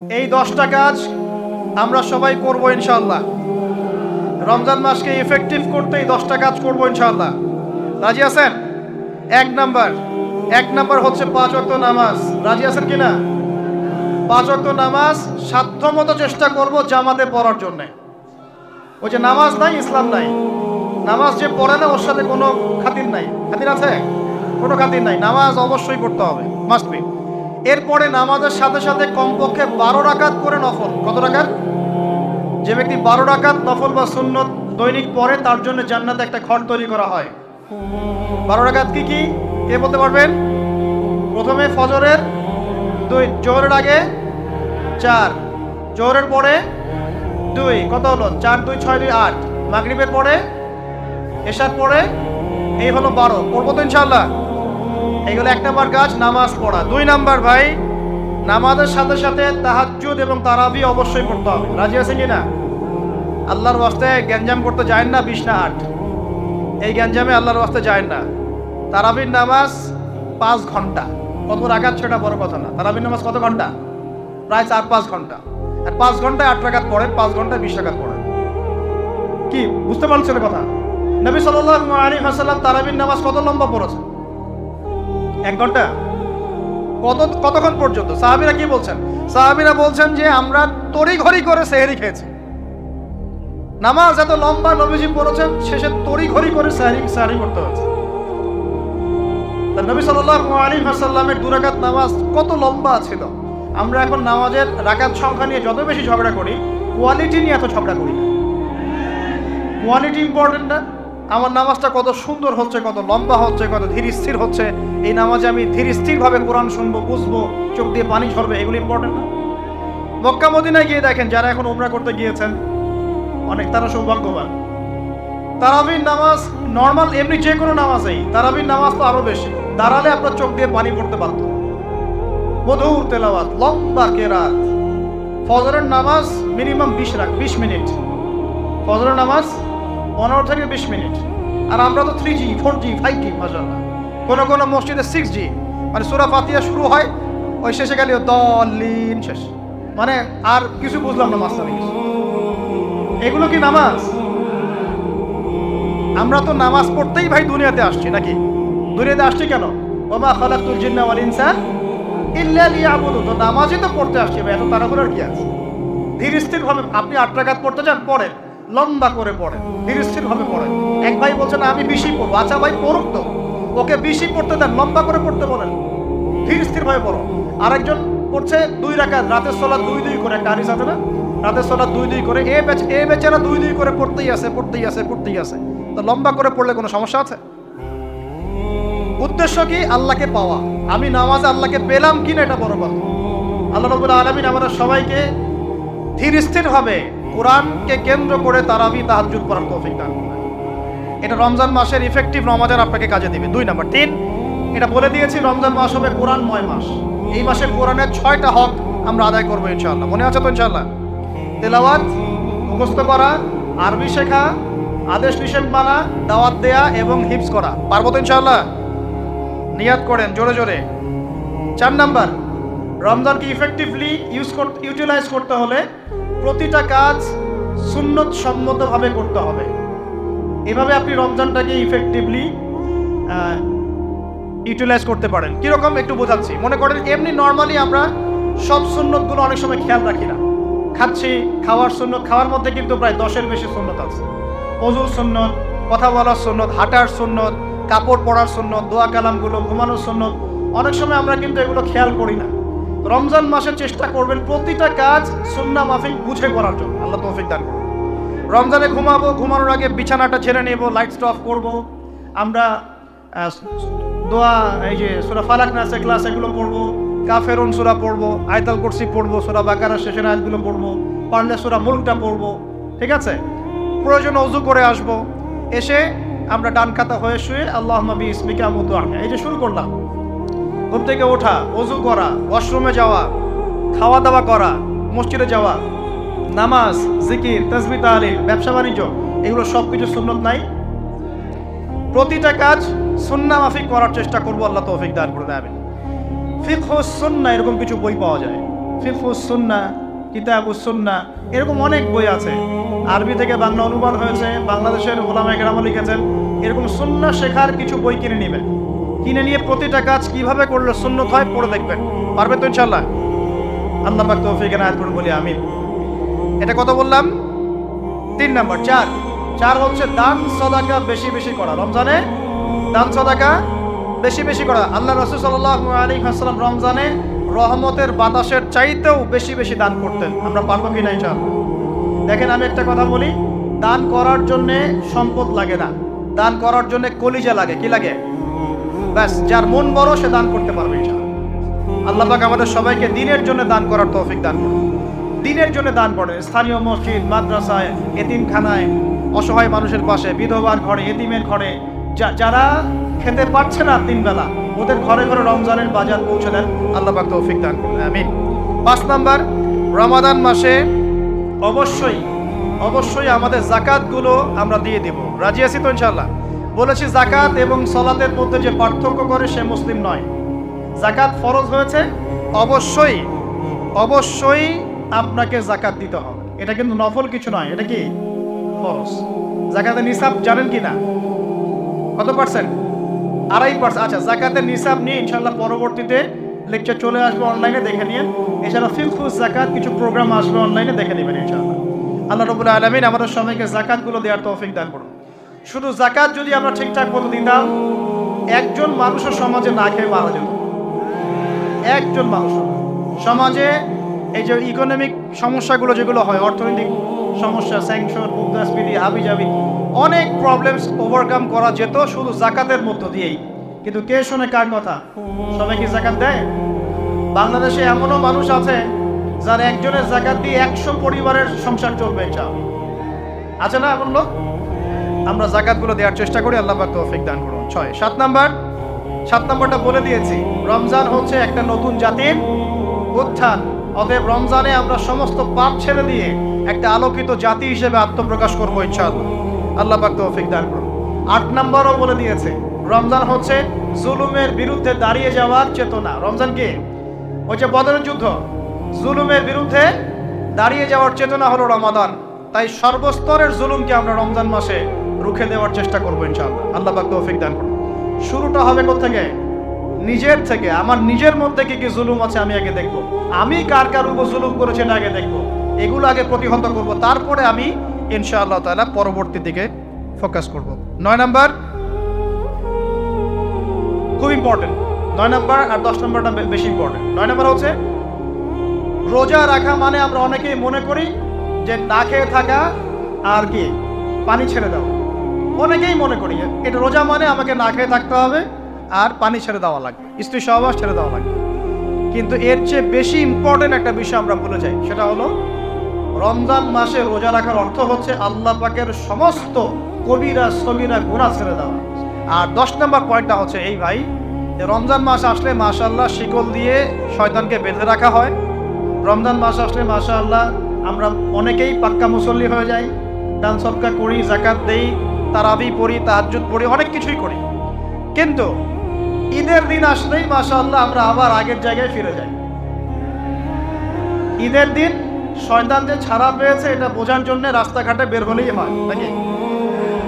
এই 10টা কাজ আমরা সবাই করব ইনশাআল্লাহ। রমজান মাসকে ইফেক্টিভ করতে এই 10টা কাজ করব ইনশাআল্লাহ। রাজি আছেন? এক নাম্বার হচ্ছে 5 ওয়াক্ত নামাজ। রাজি আছেন কিনা? 5 ওয়াক্ত নামাজ সাধ্যমতো চেষ্টা করব জামাতে পড়ার জন্য। ওই যে নামাজ নাই ইসলাম নাই, নামাজ যে পড়ে না ওর সাথে কোনো খাতির নাই। খাতির আছে? কোনো খাতির নাই। নামাজ অবশ্যই পড়তে হবে, মাস্ট বি। এরপরে নামাজের সাথে সাথে কমপক্ষে 12 রাকাত করে নফল। কত রাকাত? যে ব্যক্তি 12 রাকাত নফল বা সুন্নত দৈনিক পড়ে তার জন্য জান্নাতে একটা ঘর তৈরি করা হয়। 12 রাকাত কি কি কে বলতে পারবেন? প্রথমে ফজরের 2, জোহরের আগে 4, জোহরের পরে 2, কত হলো? 4 2 6 2 8, মাগরিবের পরে, এশার পরে, এই হলো 12। পড়বো তো ইনশাআল্লাহ। এইগুলো 1 নাম্বার কাজ, নামাজ পড়া। 2 নাম্বার ভাই, নামাজের সাথে সাথে তাহাজ্জুদ এবং তারাবি অবশ্যই পড়তে হবে। রাজি আছেন কিনা? আল্লাহর ওয়াস্তে গ্যাঞ্জাম করতে যায় না 20 না 8, এই গ্যাঞ্জামে আল্লাহর ওয়াস্তে যায় না। তারাবির নামাজ 5 ঘন্টা। কত রাকাত সেটা বড় কথা না। তারাবির নামাজ কত ঘন্টা? প্রায় 4-5 ঘন্টা। আর 5 ঘন্টায় 8 রাকাত পড়েন, 5 ঘন্টায় 20 রাকাত পড়েন। কি বুঝতে পারছেন কথা? নবী সাল্লাল্লাহু আলাইহি ওয়াসাল্লাম তারাবির নামাজ কত লম্বা পড়েছেন? 1 ঘন্টা। কতক্ষণ পর্যন্ত? সাহাবীরা কি বলছেন? সাহাবীরা বলছেন যে আমরা তড়িঘড়ি করে সেহরি খেয়েছি। নামাজ এত লম্বা নবীজি পড়েছেন, শেষে তড়িঘড়ি করে সেহরি করতে হয়েছে। নবী সাল্লাল্লাহু আলাইহি ওয়াসাল্লামের 2 রাকাত নামাজ কত লম্বা ছিল। আমরা এখন নামাজের রাকাত সংখ্যা নিয়ে যত বেশি ঝগড়া করি, কোয়ালিটি নিয়ে এত ঝগড়া করি না। কোয়ালিটি ইম্পর্টেন্ট না? আমার নামাজটা কত সুন্দর হচ্ছে, কত লম্বা হচ্ছে, কত ধীর স্থির হচ্ছে, এই নামাজে আমি ধীর স্থিরভাবে কোরআন শুনবো, বুঝবো, চোখ দিয়ে পানি ঝরবে, এগুলো ইম্পর্টেন্ট না? মক্কা মদিনায় গিয়ে দেখেন, যারা এখন উমরা করতে গিয়েছেন অনেক, তারা সৌভাগ্যবান। তারাবির নামাজ নর্মাল এমনি যে কোনো নামাজেই, তারাবির নামাজ তো আরো বেশি। দাঁড়ালে আপনার চোখ দিয়ে পানি পড়তে বাধ্য। মধুর তেলাওয়াত, লম্বা কেরাত। ফজরের নামাজ মিনিমাম 20 মিনিট। ফজরের নামাজ 15 থেকে 20 মিনিট। আর আমরা তো 3G 4G 5G মাশাআল্লাহ। কোন মসজিদে 6G, মানে সূরা ফাতিহা শুরু হয়, ওই শেষে গেলে দলিন শেষ, মানে আর কিছু বুঝলাম না মাস্টারে কিছু। এগুলো কি নামাজ? আমরা তো নামাজ পড়তেই ভাই দুনিয়াতে আসছি নাকি? দুনিয়াতে আসছি কেন? ওমা খালাকতুল জিন্না ওয়াল ইনসা ইল্লা লিয়াবুদুন। তো নামাজই তো পড়তে আসছি ভাই, এত তাড়াহুড়োর কি আছে? ধীর স্থির ভাবে আপনি 8 রাকাত পড়তে চান, পড়েন, লম্বা করে পড়েন, ধীর স্থির ভাবে পড়েন। এক ভাই বলছেন আমি 20 পড়বো। আচ্ছা ভাই পড়ুক তো, ওকে 20 পড়তে দেন, লম্বা করে পড়তে বলেন, ধীর স্থির ভাবে পড়ো। আরেকজন পড়ছে 2 রাকাত, রাতের সালাত 2-2 করে, একটা হাদিস আছে না? রাতের সালাত 2-2 করে। এ বেচারা 2-2 করে পড়তেই আছে। তো লম্বা করে পড়লে কোনো সমস্যা আছে? উদ্দেশ্য কি? আল্লাহকে পাওয়া। আমি নামাজে আল্লাহকে পেলাম কিনা এটা বড় কথা। আল্লাহ রাব্বুল আলামিন আমাদের সবাইকে ধীর স্থির ভাবে কোরআনকে কেন্দ্র করে তারাবি তাহাজ্জুদ পড়ার তৌফিক দান করুন। এটা রমজান মাসের ইফেক্টিভ রমাজান আপনাকে কাজে দিবে। 2 নাম্বার। 3, এটা বলে দিয়েছি, রমজান মাস হবে কোরআনময় মাস। এই মাসে কোরআনের 6টা হক আমরা আদায় করবো ইনশাআল্লাহ। মনে আছে তো ইনশাআল্লাহ? তেলাওয়াত, মুখস্থ করা, আরবি শেখা, আদেশ নিষেধ মানা, দাওয়াত দেয়া এবং হিফজ করা। পারবো তো ইনশাআল্লাহ? নিয়াত করেন জোরে জোরে। 4 নাম্বার, রমজানকে ইফেক্টিভলি ইউটিলাইজ করতে হলে প্রতিটা কাজ সুন্নত সম্মতভাবে করতে হবে। এভাবে আপনি রমজানটাকে ইফেক্টিভলি ইউটিলাইজ করতে পারেন। কিরকম একটু বোঝাচ্ছি। মনে করেন এমনি নর্মালি আমরা সব সুন্নতগুলো অনেক সময় খেয়াল রাখি না। খাচ্ছি, খাওয়ার সুন্নত, খাওয়ার মধ্যে কিন্তু প্রায় 10-এর বেশি সুন্নত আছে। ওযুর সুন্নত, কথা বলার সুন্নত, হাঁটার সুন্নত, কাপড় পরার সুন্নত, দোয়া কালামগুলো, ঘুমানোর সুন্নত, অনেক সময় আমরা কিন্তু এগুলো খেয়াল করি না। রমজান মাসে চেষ্টা করবেন প্রতিটা কাজ সুন্নাহ মাফিক বুঝে করার জন্য। আল্লাহ তৌফিক দান করুন। রমজানে ঘুমাবো, ঘুমানোর আগে বিছানাটা ছেড়ে নেব, লাইটস অফ করব। আমরা দোয়া, এই যে সূরা ফালাক নাস ক্লাস, এগুলো পড়বো, কাফেরুন সূরা পড়বো, আয়াতুল কুরসি পড়বো, সূরা বাকারার শেষের আয়াতগুলো পড়বো, পারলে সূরা মুলকটা পড়বো। ঠিক আছে? প্রয়োজনে ওযু করে আসবো। এসে আমরা ডান কাতা হয়ে শুয়ে আল্লাহুম্মা বিইসমিকা আমুতু আহয়া, এই যে শুরু করলাম। ঘুম থেকে ওঠা, ওযু করা, ওয়াশরুমে যাওয়া, খাওয়া দাওয়া করা, মসজিদে যাওয়া, নামাজ, জিকির, তাসবিহ, তাহলিল, ব্যবসা বাণিজ্য, এগুলো সব কিছু সুন্নত নাই? প্রতিটা কাজ সুন্নাহ মাফিক করার চেষ্টা করবো। আল্লাহ তৌফিক দান করে দেবেন। ফিকহুস সুন্নাহ এরকম কিছু বই পাওয়া যায়। ফিকহুস সুন্নাহ, কিতাবুস সুন্নাহ, এরকম অনেক বই আছে। আরবি থেকে বাংলা অনুবাদ হয়েছে, বাংলাদেশের উলামায়ে কেরাম লিখেছেন। এরকম সুন্নাহ শেখার কিছু বই কিনে নেবেন, কিনে নিয়ে প্রতিটা কাজ কিভাবে করলে সুন্নত হয় পড়ে দেখবেন। পারবে তো ইনশাআল্লাহ? আল্লাহ পাক তৌফিক এনায়েত করুন বলি আমিন। এটা কত বললাম? 3 নাম্বার। 4 হচ্ছে দান সদাকা বেশি বেশি করা। রমজানে দান সদাকা বেশি বেশি করা। আল্লাহ রাসূল সাল্লাল্লাহু আলাইহি ওয়াসাল্লাম রমজানে রহমতের বাতাসের চাইতেও বেশি বেশি দান করতেন। আমরা পারবো কিনা ইনশাআল্লাহ? দেখেন, আমি একটা কথা বলি, দান করার জন্য সম্পদ লাগে না, দান করার জন্য কলিজা লাগে। কি লাগে? ব্যাস, যার মন বড় সে দান করতে পারবে ইনশাআল্লাহ। আল্লাহ পাক আমাদের সবাইকে দ্বীনের জন্য দান করার তৌফিক দান করুন। দ্বীনের জন্য দান করেন, স্থানীয় মসজিদ, মাদ্রাসায়, এতিমখানায়, অসহায় মানুষের পাশে, বিধবার ঘরে, এতিমের ঘরে, যারা খেতে পারছে না 3 বেলা, ওদের ঘরে ঘরে রমজানের বাজার পৌঁছে দেন। আল্লাহ পাক তৌফিক দান করুন আমিন। 5 নাম্বার, রমাদান মাসে অবশ্যই অবশ্যই আমাদের জাকাতগুলো আমরা দিয়ে দিব। রাজি আছি তো ইনশাআল্লাহ? বলেছি জাকাত এবং সালাতের মধ্যে যে পার্থক্য করে সে মুসলিম নয়। জাকাত ফরজ হয়েছে, অবশ্যই অবশ্যই আপনাকে জাকাত দিতে হবে। এটা কিন্তু নফল কিছু নয়, এটা কি ফরজ। জাকাতের নিসাব জানেন কি না? কত পার্সেন্ট? 2.5%। আচ্ছা, জাকাতের নিসাব নিয়ে ইনশাআল্লাহ পরবর্তীতে লেকচার চলে আসবে, অনলাইনে দেখে নিন। এছাড়া ফিকহুস জাকাত কিছু প্রোগ্রাম আসবে, অনলাইনে দেখে নেবেন ইনশাআল্লাহ। আল্লাহ রাব্বুল আলামিন আমাদের সবাইকে জাকাতগুলো দেওয়ার তৌফিক দান করুন। শুধু জাকাত যদি আমরা ঠিকঠাক মতো দিতাম, একজন মানুষের সমাজে না খেয়ে মারা যেত। একজন মানুষ সমাজে এই যে ইকোনমিক সমস্যাগুলো যেগুলো হয়, অর্থনৈতিক সমস্যা, স্যাংশন, মুদ্রাস্ফীতি, হাবিজাবি, অনেক প্রবলেমস ওভারকাম করা যেত শুধু জাকাতের মধ্য দিয়েই। কিন্তু কে শোনে কার কথা? সবাই কি জাকাত দেয়? বাংলাদেশে এমনও মানুষ আছে যার একজনের জাকাত দিয়ে 100 পরিবারের সংসার চলবে। আছে না এমন লোক? আমরা জাকাতগুলো দেওয়ার চেষ্টা করি, আল্লাহ পাক তৌফিক দান করুন। 7 নাম্বারটা বলে দিয়েছি, রমজান হচ্ছে একটা নতুন জাতির উত্থান। অতএব রমজানে আমরা সমস্ত পাপ ছেড়ে দিয়ে একটা আলোকিত জাতি হিসেবে আত্মপ্রকাশ করবো ইনশাআল্লাহ। আল্লাহ পাক তৌফিক দান করুন। 8 নাম্বারও বলে দিয়েছে, রমজান হচ্ছে জুলুমের বিরুদ্ধে দাঁড়িয়ে যাওয়ার চেতনা। রমজান কি? ওই যে বদরের যুদ্ধ, জুলুমের বিরুদ্ধে দাঁড়িয়ে যাওয়ার চেতনা হলো রমাদান। তাই সর্বস্তরের জুলুমকে আমরা রমজান মাসে রুখে দেওয়ার চেষ্টা করবো ইনশাআল্লাহ। আল্লাহ পাক তৌফিক দান করুন। শুরুটা হবে কোত্থেকে? নিজের থেকে। আমার নিজের মধ্যে কি কি জুলুম আছে আমি আগে দেখবো, আমি কার কার উপর জুলুম করেছি এটা আগে দেখবো, এগুলো আগে প্রতিহত করব, তারপরে আমি ইনশাআল্লাহ তাআলা পরবর্তী দিকে ফোকাস করব। 9 নাম্বার খুব ইম্পর্টেন্ট। 9 নাম্বার আর 10 নাম্বারটা বেশি ইম্পর্টেন্ট। 9 নাম্বার হচ্ছে রোজা রাখা মানে আমরা অনেকেই মনে করি যে না খেয়ে থাকা আর কি পানি ছেড়ে দাও। অনেকেই মনে করি এটা রোজা মানে আমাকে না খেয়ে থাকতে হবে আর পানি ছেড়ে দেওয়া লাগবে, স্ত্রী সহবাস ছেড়ে দেওয়া লাগবে। কিন্তু এর চেয়ে বেশি ইম্পর্টেন্ট একটা বিষয় আমরা ভুলে যাই, সেটা হলো রমজান মাসে রোজা রাখার অর্থ হচ্ছে আল্লাহ পাকের সমস্ত কবিরা সগীরা গুনাহ ছেড়ে দেওয়া। আর 10 নম্বর পয়েন্টটা হচ্ছে এই ভাই, রমজান মাস আসলে মাশাআল্লাহ শিকল দিয়ে শয়তানকে বেঁধে রাখা হয়। রমজান মাস আসলে মাশাআল্লাহ আমরা অনেকেই পাক্কা মুসল্লি হয়ে যাই, দান সদকা করি, যাকাত দেই, তারাবি পড়ি, তাহাজ্জুদ পড়ি, অনেক কিছুই করি। কিন্তু ঈদের দিন আসলেই মাশাআল্লাহ আমরা আবার আগের জায়গায় ফিরে যাই। ঈদের দিন শয়তান যে ছাড়া পেয়েছে এটা বোঝার জন্য রাস্তাঘাটে বের হলেই হয় নাকি?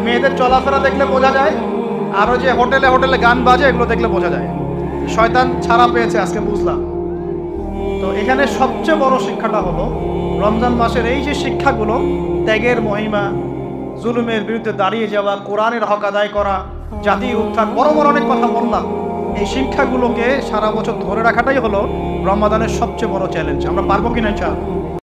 মেয়েদের চলাফেরা দেখলে বোঝা যায়, আরো যে হোটেলে হোটেলে গান বাজে এগুলো দেখলে বোঝা যায় শয়তান ছাড়া পেয়েছে, আজকে বুঝলাম। তো এখানে সবচেয়ে বড় শিক্ষাটা হলো রমজান মাসের এই যে শিক্ষাগুলো, ত্যাগের মহিমা, জুলুমের বিরুদ্ধে দাঁড়িয়ে যাওয়া, কোরআনের হক আদায় করা, জাতির উত্থান, বড় বড় অনেক কথা বললাম। এই শিক্ষাগুলোকে সারা বছর ধরে রাখাটাই হলো রমাদানের সবচেয়ে বড় চ্যালেঞ্জ। আমরা পারবো কিনা ইনশাআল্লাহ?